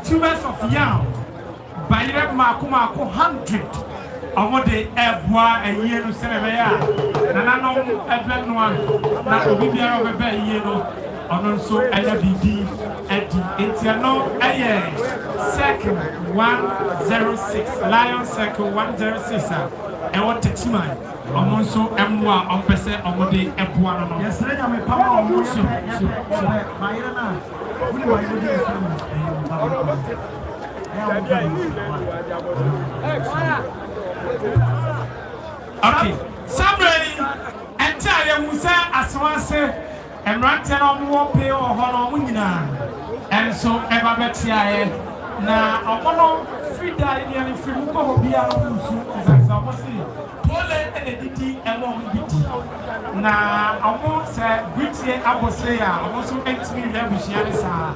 Tubers of yam, Bayre Makumako 100. Omode Ebwa a year to Senegal, Nanano Eblenwa, Nakobia of a bear yellow, on also LBD at the Etiano Aye, second 106, Lion second 106, and what Texman, Omonso M1 on Pese Omode Ebwa. Yesterday, I'm a power of motion. Okay, somebody entire Musa Aswase and Rantan on war pay or Honor, and so ever better. Now, I want to free die nearly free Muko be out of Pole and Editi among BT. Now, I won't say, British Abosea, I also enter me there with Yanisa.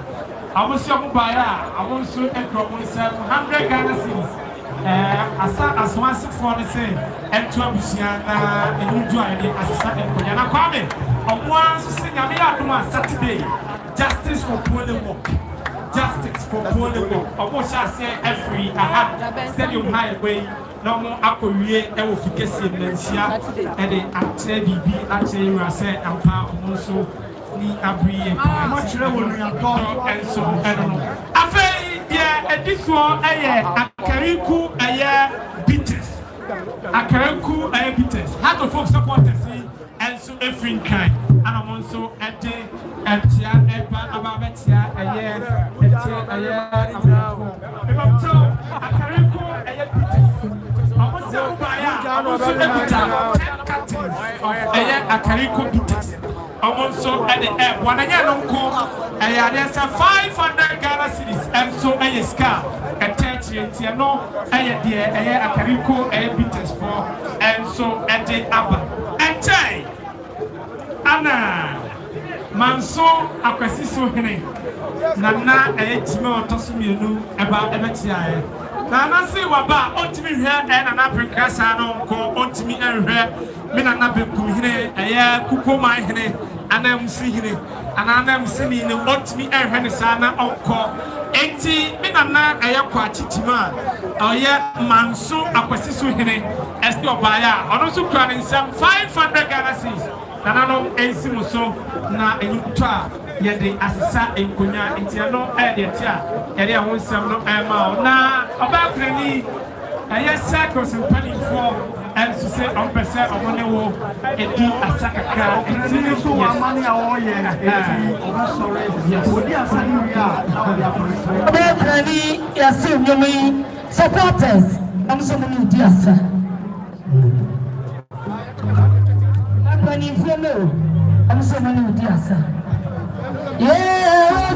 I was young buyer, I was soon and drop myself 100 Ghana cedis. As 164 the same, and 12 and you join the assistant and Koyana Kwame. On one sing a mere Saturday, justice for poor work. Justice for poor work. Of what shall say every stadium highway, no more Akoye, Ewofikesi, Mencia, and the Ate actually Rase and Power also. Much and so I say, yeah, this one, a Kariku, a bitters. A Kariku, a bitters. How to folks support us and so every kind. And I'm also at the Tia, Ababetia, a year, a year. A Kariku, a bitters. I was so by a Kariku bitters. Also at the air, one again, Uncle, there's a 500 Ghana cedis, and so a scar, a tension, no, a dear, a Kariku, a bitters for, and so at the Abba. And Tay Anna Manso, a Quasiso Henry, Nana, a Timo Tosuminu, about Emetia. Nana say, Waba, ought to be here, and an African Sano, call ought to me and here. Minanabe Kumine, a year, Kuko my hene, and I'm seeing it, and I'm seeing the what me and Renisana uncle. 80 Minana, a yakwa chitima, a year Manso, a Quasisu hene, as your buyer, and also crying some 500 galaxies. Nanano, a simuso, na a utra, yet the assassa in Kunya, in Tiano, Edia, Edia wants some no amount. Now, about Penny, a year circles and penny for. And to say on percent of money will it do a sack and continue to money all year. Yes, supporters. I'm so many dear sir. I'm so many dear sir. Yeah,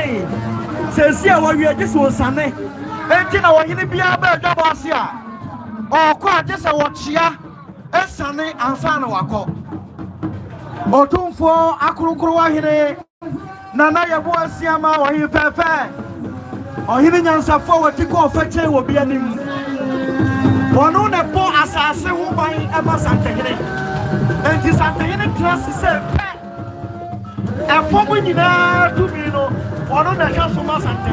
Hey, says here what we are just was Sunday. Then you know what you be about job was here. Oh, quite just a watch here. A Sunday and San Wako. Otum for Akuru here. Nana ya boy Siama or he fair. Or even answer forward to go fetch will be an him. One on a poor assassin who buy Emma Santa. And this Santa trust is a woman in a to me, no, one on the Castle Santa.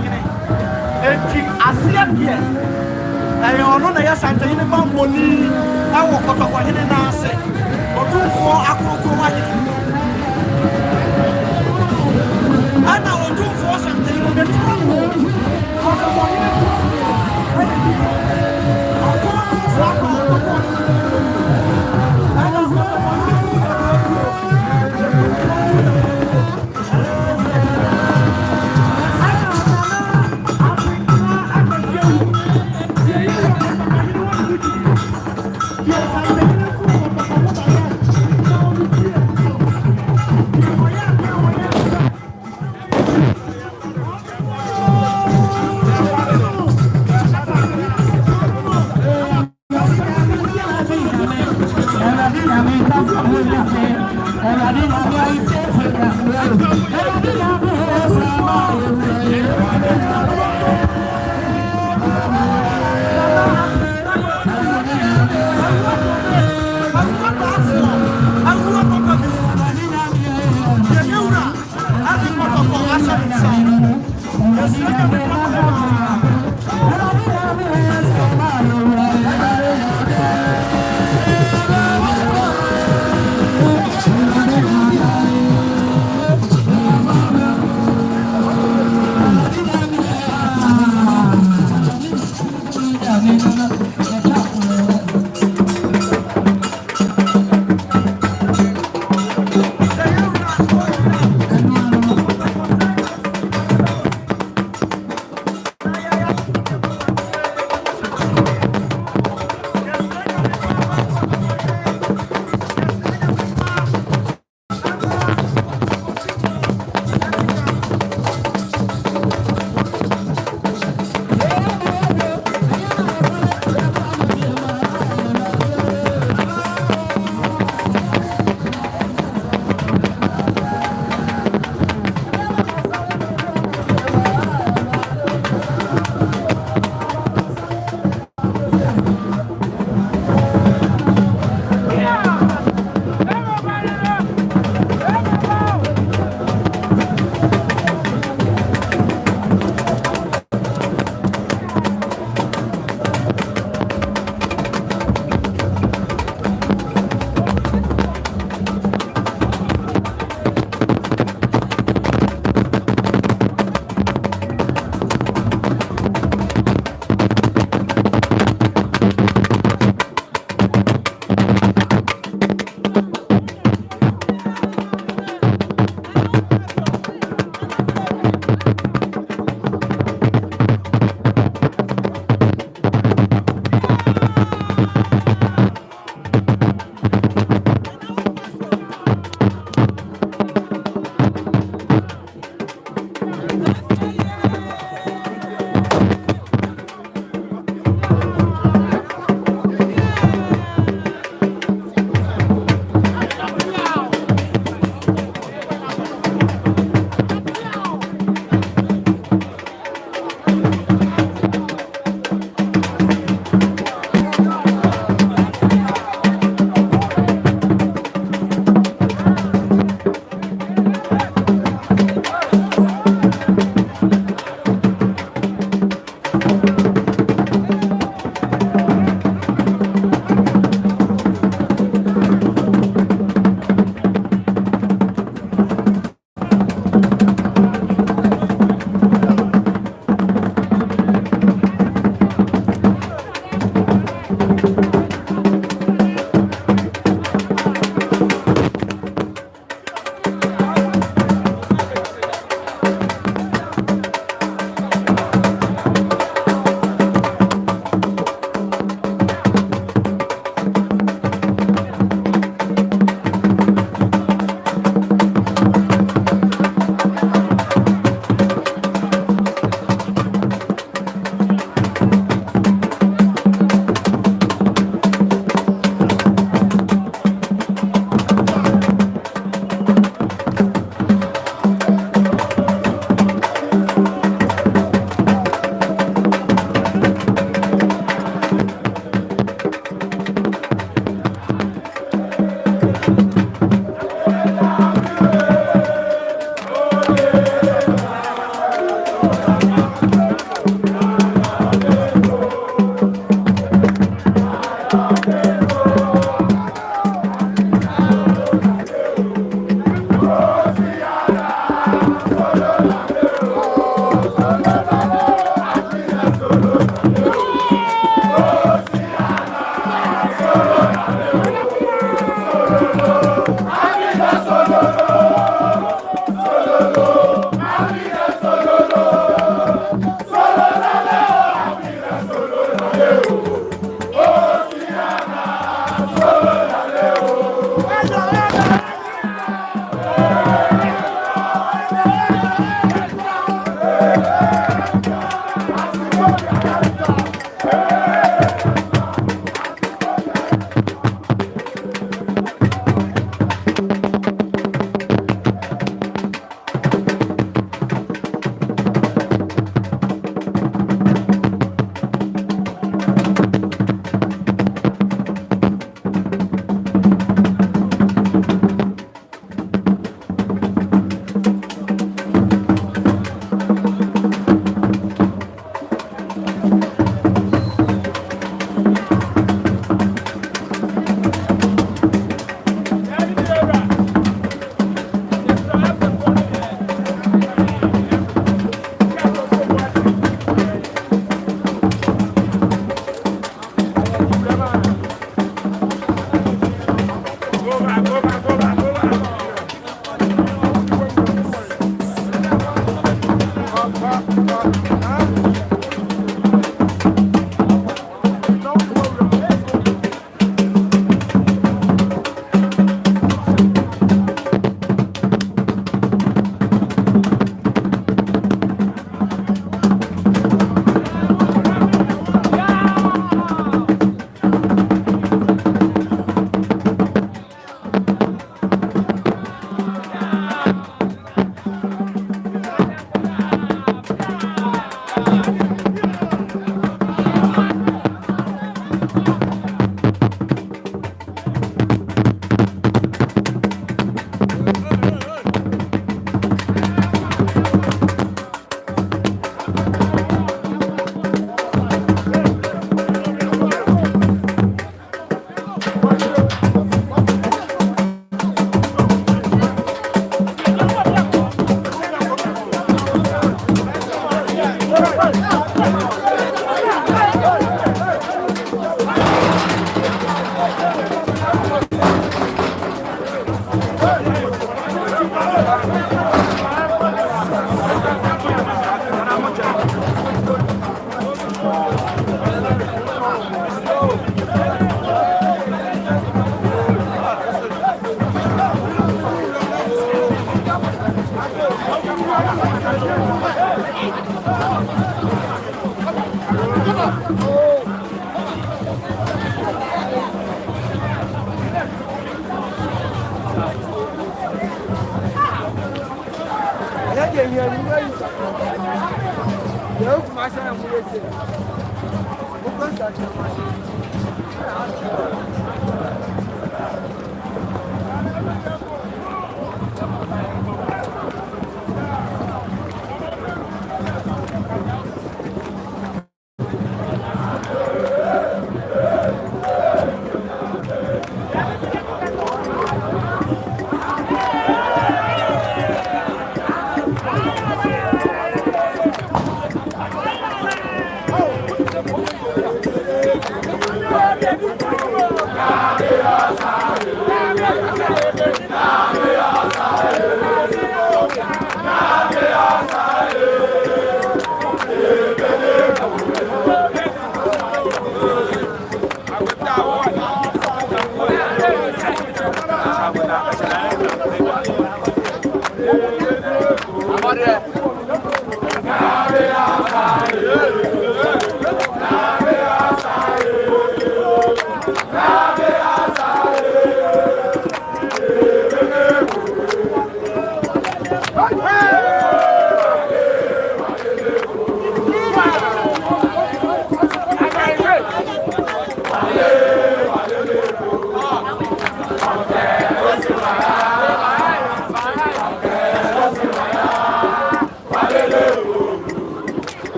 And I see it here. I honor the Santa in a bamboo. I walk up a hidden answer. Or two for Akuru. I will do for something in the trouble.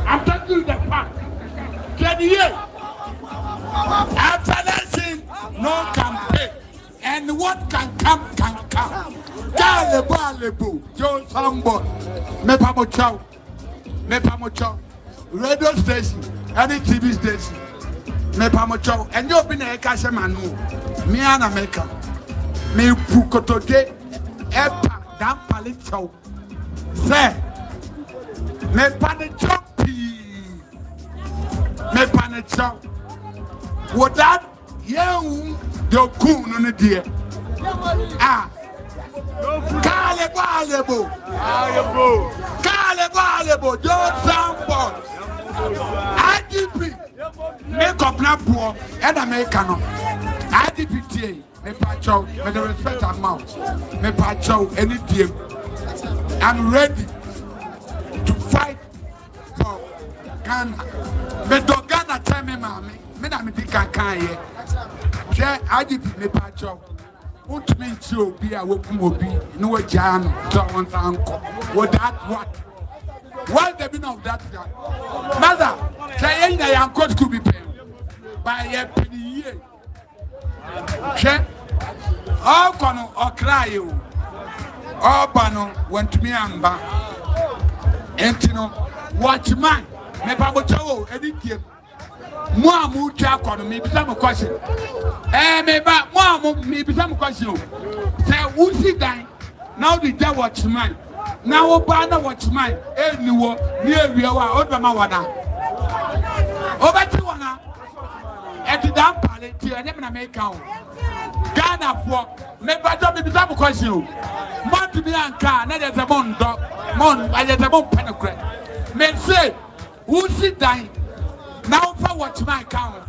I'm telling you the fact. After that thing, no campaign. And what can come, can come. Galebu, Joe Sambo, Mepamocho, radio station, any TV station, Mepamocho, and you've been a Cashamanu, me and America, me Pukotoke, Epa, damn Palito, say, me Panichopi, me Panichop. What that young Dokun on the dear? Ah, Calebo, don't sound IDP, make up now poor and American. IDPTA, me pacho, with the respect amount, me pacho, any team. I'm ready to fight for Ghana. But do Ghana tell me, mommy, me na me di kankan ye. Je IDP me pacho. Won't mean to be a woman will be no jam, so on uncle. What that what? Why the meaning of that? Mother, say that your court could be paid by a penny year. Che, all cono or cry you. All bano went to me and back. Entino, watch man, me babocho, any game. Moi, Mucha, me become a question. Me back, moi, me become a question. Say, who see dying? Now the day watch mine. Now, Obana watch mine. Anywhere near you are Obama. Over to one at the damn pallet, I never make out. Ghana for me, but don't be become a question. Mount to be on car, not as a mon dog, mon, I as a mon penocret. Men say, who see dying? Now for watch my count.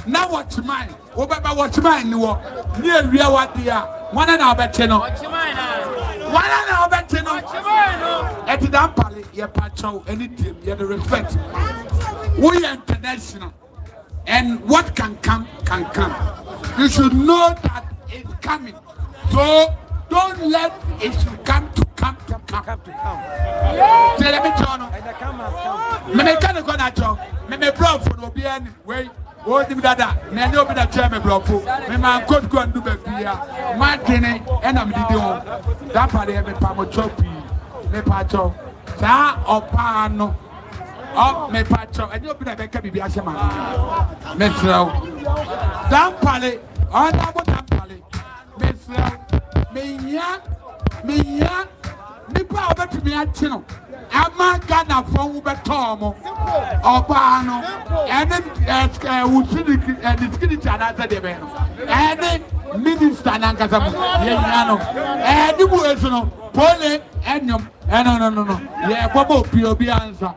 Now watch mine. Obama watch mine. Near real what they are. One and our betino. One and our betino. At the Dampali, your patrol, any team, you have the respect. We are international. And what can come, can come. You should know that it's coming. So don't let it come to come. Say, let me turn on. Me can't go na job. Me bro for no be any way. Oh, the dada. Me no be that chairman bro for. Me man could go and do baby here. Man kene, and I'm the one. That part me pamo choppy. Me pacho. Sa opano. Oh, me pacho. And you be that baby be asema. Me slow. That pale. On that pale. Me slow. Me ya. Me pa obeti me atino. Ama Ghana from Ubetomo, Obano, and then would see the security another day, and then Minister Nankasam, and the Buesono, Pole, and no, yeah, Bobo POB answer.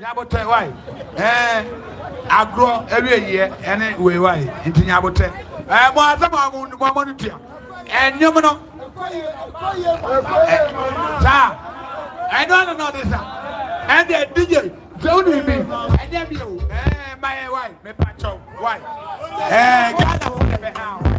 Nyabote why? Agro every year anyway why? Into Nyabote. Mo azama mo monutia. Enyo no. Sir, I don't know this. And the DJ, don't me. And them you. My wife, me pacho. Why? Ghana won't have a house.